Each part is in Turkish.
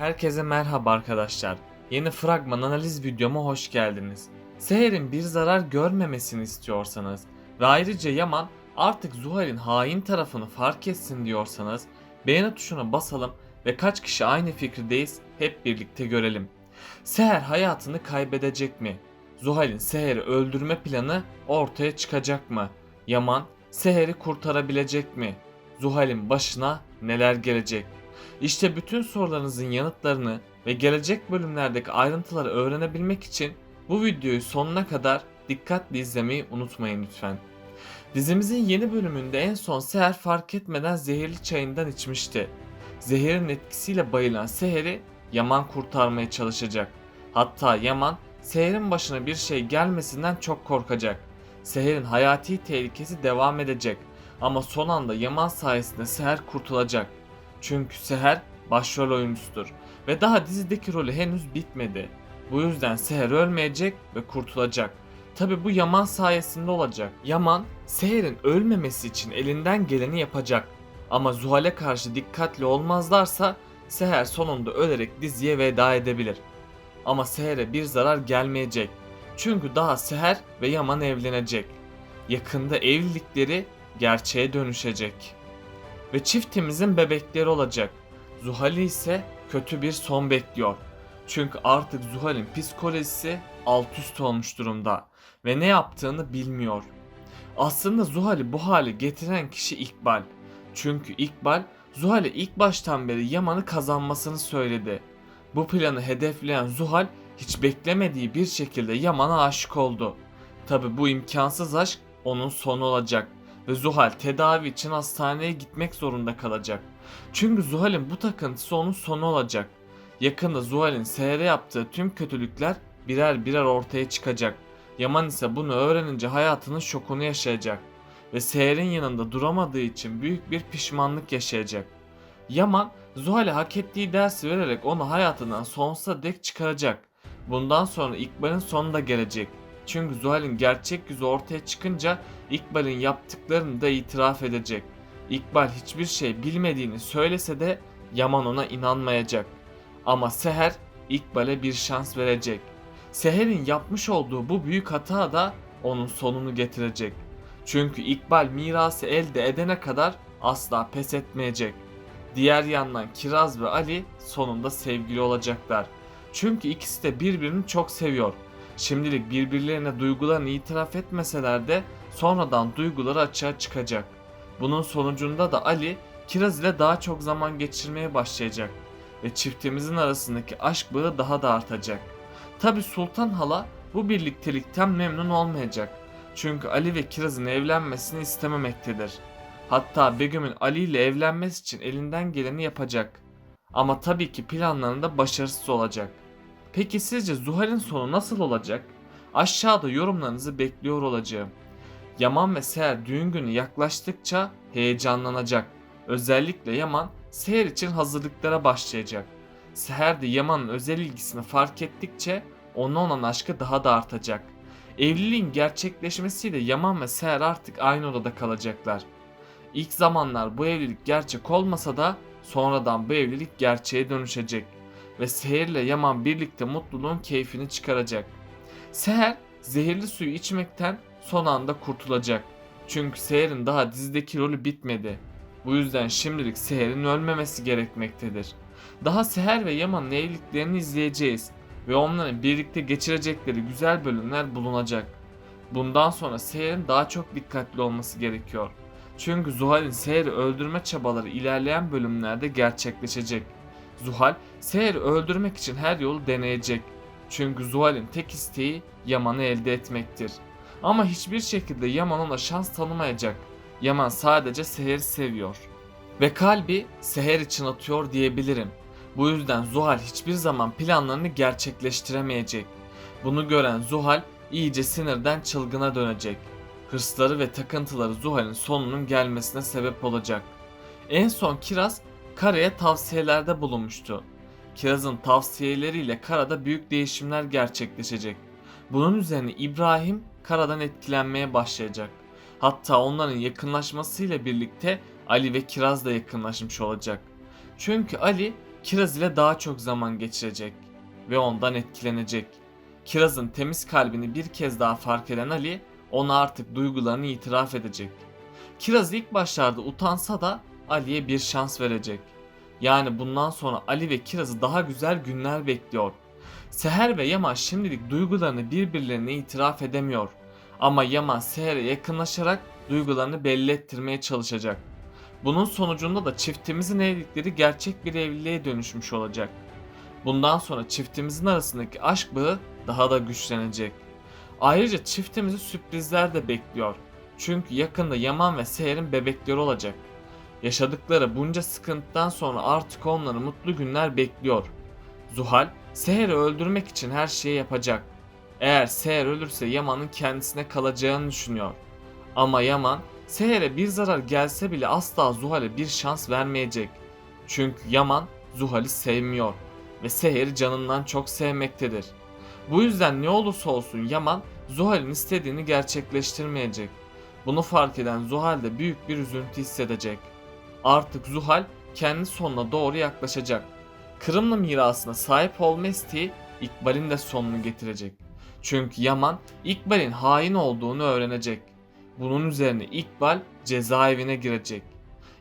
Herkese merhaba arkadaşlar. Yeni fragman analiz videoma hoş geldiniz. Seher'in bir zarar görmemesini istiyorsanız ve ayrıca Yaman artık Zuhal'in hain tarafını fark etsin diyorsanız beğeni tuşuna basalım ve kaç kişi aynı fikirdeyiz hep birlikte görelim. Seher hayatını kaybedecek mi? Zuhal'in Seher'i öldürme planı ortaya çıkacak mı? Yaman Seher'i kurtarabilecek mi? Zuhal'in başına neler gelecek? İşte bütün sorularınızın yanıtlarını ve gelecek bölümlerdeki ayrıntıları öğrenebilmek için bu videoyu sonuna kadar dikkatli izlemeyi unutmayın lütfen. Dizimizin yeni bölümünde en son Seher fark etmeden zehirli çayından içmişti. Zehirin etkisiyle bayılan Seher'i Yaman kurtarmaya çalışacak. Hatta Yaman Seher'in başına bir şey gelmesinden çok korkacak. Seher'in hayati tehlikesi devam edecek ama son anda Yaman sayesinde Seher kurtulacak. Çünkü Seher başrol oyuncusudur ve daha dizideki rolü henüz bitmedi. Bu yüzden Seher ölmeyecek ve kurtulacak. Tabi bu Yaman sayesinde olacak. Yaman, Seher'in ölmemesi için elinden geleni yapacak. Ama Zuhal'e karşı dikkatli olmazlarsa Seher sonunda ölerek diziye veda edebilir. Ama Seher'e bir zarar gelmeyecek. Çünkü daha Seher ve Yaman evlenecek. Yakında evlilikleri gerçeğe dönüşecek. Ve çiftimizin bebekleri olacak. Zuhal'i ise kötü bir son bekliyor. Çünkü artık Zuhal'in psikolojisi alt üst olmuş durumda ve ne yaptığını bilmiyor. Aslında Zuhal'i bu hale getiren kişi İkbal. Çünkü İkbal Zuhal'e ilk baştan beri Yaman'ı kazanmasını söyledi. Bu planı hedefleyen Zuhal hiç beklemediği bir şekilde Yaman'a aşık oldu. Tabi bu imkansız aşk onun sonu olacak ve Zuhal tedavi için hastaneye gitmek zorunda kalacak. Çünkü Zuhal'in bu takıntısı onun sonu olacak. Yakında Zuhal'in Seher'e yaptığı tüm kötülükler birer birer ortaya çıkacak. Yaman ise bunu öğrenince hayatının şokunu yaşayacak ve Seher'in yanında duramadığı için büyük bir pişmanlık yaşayacak. Yaman, Zuhal'e hak ettiği dersi vererek onu hayatından sonsuza dek çıkaracak. Bundan sonra İkbal'in sonu da gelecek. Çünkü Zuhal'in gerçek yüzü ortaya çıkınca İkbal'in yaptıklarını da itiraf edecek. İkbal hiçbir şey bilmediğini söylese de Yaman ona inanmayacak. Ama Seher İkbal'e bir şans verecek. Seher'in yapmış olduğu bu büyük hata da onun sonunu getirecek. Çünkü İkbal mirası elde edene kadar asla pes etmeyecek. Diğer yandan Kiraz ve Ali sonunda sevgili olacaklar. Çünkü ikisi de birbirini çok seviyor. Şimdilik birbirlerine duygularını itiraf etmeseler de sonradan duyguları açığa çıkacak. Bunun sonucunda da Ali Kiraz ile daha çok zaman geçirmeye başlayacak ve çiftimizin arasındaki aşk bağı daha da artacak. Tabi Sultan Hala bu birliktelikten memnun olmayacak. Çünkü Ali ve Kiraz'ın evlenmesini istememektedir. Hatta Begüm'ün Ali ile evlenmesi için elinden geleni yapacak. Ama tabii ki planlarında başarısız olacak. Peki sizce Zuhal'in sonu nasıl olacak? Aşağıda yorumlarınızı bekliyor olacağım. Yaman ve Seher düğün günü yaklaştıkça heyecanlanacak. Özellikle Yaman Seher için hazırlıklara başlayacak. Seher de Yaman'ın özel ilgisini fark ettikçe ona olan aşkı daha da artacak. Evliliğin gerçekleşmesiyle Yaman ve Seher artık aynı odada kalacaklar. İlk zamanlar bu evlilik gerçek olmasa da sonradan bu evlilik gerçeğe dönüşecek ve Seher ile Yaman birlikte mutluluğun keyfini çıkaracak. Seher zehirli suyu içmekten son anda kurtulacak. Çünkü Seher'in daha dizideki rolü bitmedi. Bu yüzden şimdilik Seher'in ölmemesi gerekmektedir. Daha Seher ve Yaman'ın evliliklerini izleyeceğiz ve onların birlikte geçirecekleri güzel bölümler bulunacak. Bundan sonra Seher'in daha çok dikkatli olması gerekiyor. Çünkü Zuhal'in Seher'i öldürme çabaları ilerleyen bölümlerde gerçekleşecek. Zuhal, Seher'i öldürmek için her yolu deneyecek. Çünkü Zuhal'in tek isteği Yaman'ı elde etmektir. Ama hiçbir şekilde Yaman ona şans tanımayacak. Yaman sadece Seher'i seviyor. Ve kalbi Seher için atıyor diyebilirim. Bu yüzden Zuhal hiçbir zaman planlarını gerçekleştiremeyecek. Bunu gören Zuhal iyice sinirden çılgına dönecek. Hırsları ve takıntıları Zuhal'in sonunun gelmesine sebep olacak. En son Kiraz Kara'ya tavsiyelerde bulunmuştu. Kiraz'ın tavsiyeleriyle Kara'da büyük değişimler gerçekleşecek. Bunun üzerine İbrahim Kara'dan etkilenmeye başlayacak. Hatta onların yakınlaşmasıyla birlikte Ali ve Kiraz da yakınlaşmış olacak. Çünkü Ali Kiraz ile daha çok zaman geçirecek ve ondan etkilenecek. Kiraz'ın temiz kalbini bir kez daha fark eden Ali ona artık duygularını itiraf edecek. Kiraz ilk başlarda utansa da Ali'ye bir şans verecek. Yani bundan sonra Ali ve Kiraz'ı daha güzel günler bekliyor. Seher ve Yaman şimdilik duygularını birbirlerine itiraf edemiyor. Ama Yaman Seher'e yakınlaşarak duygularını belli ettirmeye çalışacak. Bunun sonucunda da çiftimizin evlilikleri gerçek bir evliliğe dönüşmüş olacak. Bundan sonra çiftimizin arasındaki aşk bağı daha da güçlenecek. Ayrıca çiftimizi sürprizler de bekliyor. Çünkü yakında Yaman ve Seher'in bebekleri olacak. Yaşadıkları bunca sıkıntıdan sonra artık onları mutlu günler bekliyor. Zuhal, Seher'i öldürmek için her şeyi yapacak. Eğer Seher ölürse Yaman'ın kendisine kalacağını düşünüyor. Ama Yaman, Seher'e bir zarar gelse bile asla Zuhal'e bir şans vermeyecek. Çünkü Yaman Zuhal'i sevmiyor ve Seher'i canından çok sevmektedir. Bu yüzden ne olursa olsun Yaman Zuhal'in istediğini gerçekleştirmeyecek. Bunu fark eden Zuhal de büyük bir üzüntü hissedecek. Artık Zuhal kendi sonuna doğru yaklaşacak. Kırımlı mirasına sahip olma isteği İkbal'in de sonunu getirecek. Çünkü Yaman İkbal'in hain olduğunu öğrenecek. Bunun üzerine İkbal cezaevine girecek.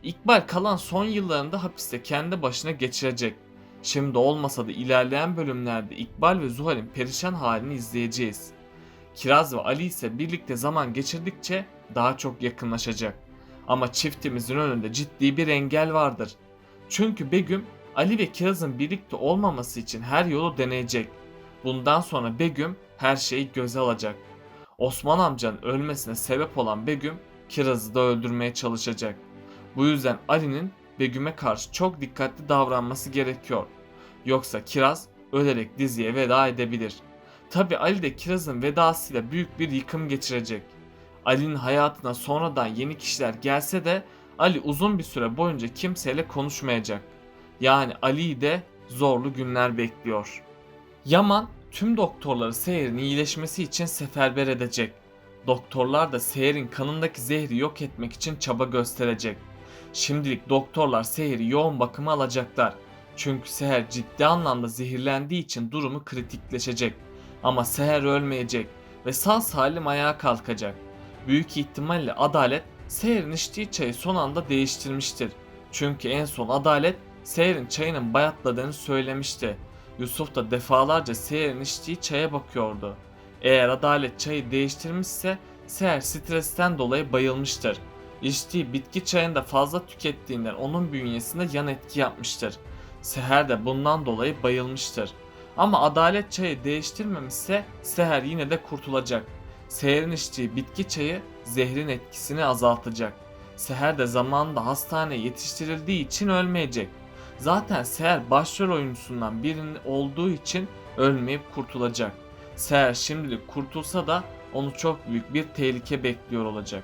İkbal kalan son yıllarında hapiste kendi başına geçirecek. Şimdi olmasa da ilerleyen bölümlerde İkbal ve Zuhal'in perişan halini izleyeceğiz. Kiraz ve Ali ise birlikte zaman geçirdikçe daha çok yakınlaşacak. Ama çiftimizin önünde ciddi bir engel vardır. Çünkü Begüm Ali ve Kiraz'ın birlikte olmaması için her yolu deneyecek. Bundan sonra Begüm her şeyi göze alacak. Osman amcanın ölmesine sebep olan Begüm Kiraz'ı da öldürmeye çalışacak. Bu yüzden Ali'nin Begüm'e karşı çok dikkatli davranması gerekiyor. Yoksa Kiraz ölerek diziye veda edebilir. Tabi Ali de Kiraz'ın vedasıyla büyük bir yıkım geçirecek. Ali'nin hayatına sonradan yeni kişiler gelse de Ali uzun bir süre boyunca kimseyle konuşmayacak. Yani Ali'yi de zorlu günler bekliyor. Yaman tüm doktorları Seher'in iyileşmesi için seferber edecek. Doktorlar da Seher'in kanındaki zehri yok etmek için çaba gösterecek. Şimdilik doktorlar Seher'i yoğun bakıma alacaklar. Çünkü Seher ciddi anlamda zehirlendiği için durumu kritikleşecek. Ama Seher ölmeyecek ve sağ salim ayağa kalkacak. Büyük ihtimalle Adalet Seher'in içtiği çayı son anda değiştirmiştir. Çünkü en son Adalet Seher'in çayının bayatladığını söylemişti. Yusuf da defalarca Seher'in içtiği çaya bakıyordu. Eğer Adalet çayı değiştirmişse Seher stresten dolayı bayılmıştır. İçtiği bitki çayını da fazla tükettiğinden onun bünyesinde yan etki yapmıştır. Seher de bundan dolayı bayılmıştır. Ama Adalet çayı değiştirmemişse Seher yine de kurtulacak. Seher'in içtiği bitki çayı zehrin etkisini azaltacak. Seher de zamanında hastaneye yetiştirildiği için ölmeyecek. Zaten Seher başrol oyuncusundan birinin olduğu için ölmeyip kurtulacak. Seher şimdilik kurtulsa da onu çok büyük bir tehlike bekliyor olacak.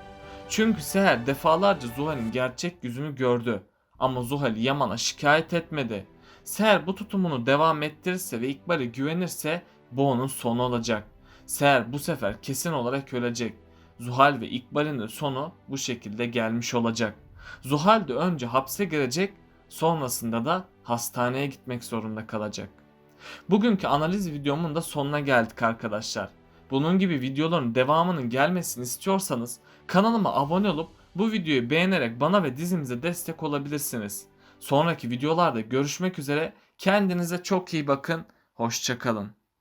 Çünkü Seher defalarca Zuhal'in gerçek yüzünü gördü. Ama Zuhal Yaman'a şikayet etmedi. Seher bu tutumunu devam ettirirse ve İkbal'e güvenirse bu onun sonu olacak. Seher bu sefer kesin olarak ölecek. Zuhal ve İkbal'in de sonu bu şekilde gelmiş olacak. Zuhal de önce hapse girecek, sonrasında da hastaneye gitmek zorunda kalacak. Bugünkü analiz videomun da sonuna geldik arkadaşlar. Bunun gibi videoların devamının gelmesini istiyorsanız kanalıma abone olup bu videoyu beğenerek bana ve dizimize destek olabilirsiniz. Sonraki videolarda görüşmek üzere. Kendinize çok iyi bakın. Hoşça kalın.